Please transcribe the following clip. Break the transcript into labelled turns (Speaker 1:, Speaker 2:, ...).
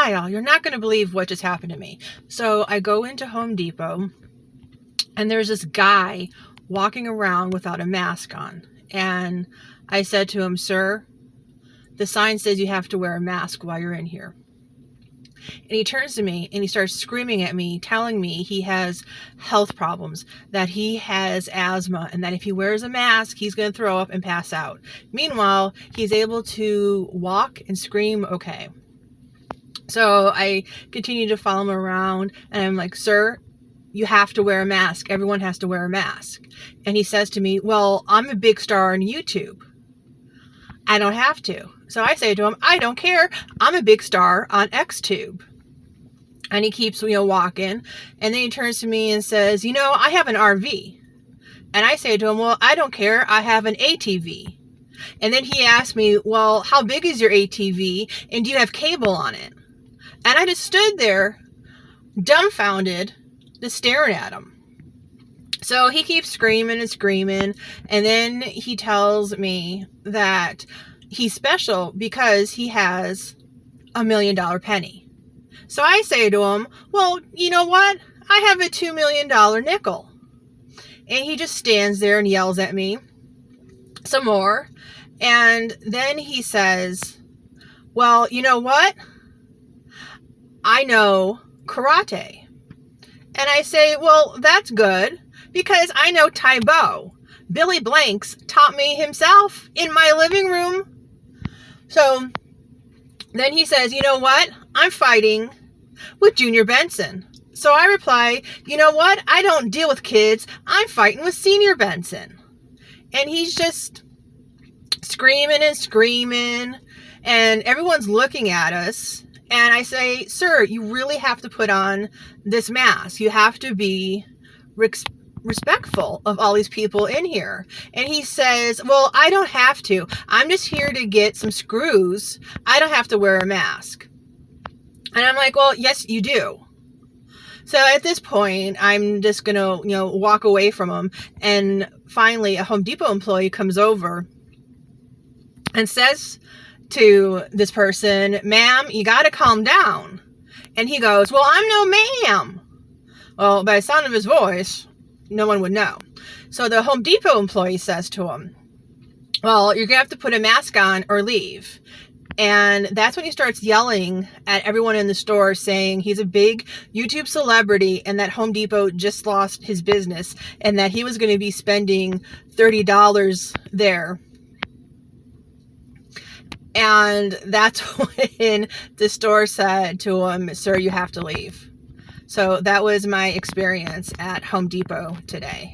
Speaker 1: Kyle, you're not going to believe what just happened to me. So I go into Home Depot, and there's this guy walking around without a mask on. And I said to him, sir, the sign says you have to wear a mask while you're in here. And he turns to me and he starts screaming at me, telling me he has health problems, that he has asthma, and that if he wears a mask, he's going to throw up and pass out. Meanwhile, he's able to walk and scream okay. So I continue to follow him around, and I'm like, sir, you have to wear a mask. Everyone has to wear a mask. And he says to me, well, I'm a big star on YouTube. I don't have to. So I say to him, I don't care. I'm a big star on XTube. And he keeps, walking. And then he turns to me and says, I have an RV. And I say to him, well, I don't care. I have an ATV. And then he asked me, well, how big is your ATV? And do you have cable on it? And I just stood there, dumbfounded, just staring at him. So he keeps screaming and screaming. And then he tells me that he's special because he has $1 million penny. So I say to him, well, you know what? I have a $2 million nickel. And he just stands there and yells at me some more. And then he says, well, you know what? I know karate. And I say, well, that's good because I know Taibo. Billy Blanks taught me himself in my living room. So then he says, you know what? I'm fighting with Junior Benson. So I reply, you know what? I don't deal with kids. I'm fighting with Senior Benson. And he's just screaming and screaming. And everyone's looking at us. And I say, sir, you really have to put on this mask. You have to be respectful of all these people in here. And he says, well, I don't have to. I'm just here to get some screws. I don't have to wear a mask. And I'm like, well, yes, you do. So at this point, I'm just going to, walk away from him. And finally, a Home Depot employee comes over and says to this person, ma'am, you got to calm down. And he goes, well, I'm no ma'am. Well, by the sound of his voice, no one would know. So the Home Depot employee says to him, well, you're going to have to put a mask on or leave. And that's when he starts yelling at everyone in the store saying he's a big YouTube celebrity and that Home Depot just lost his business and that he was going to be spending $30 there. And that's when the store said to him, sir, you have to leave. So that was my experience at Home Depot today.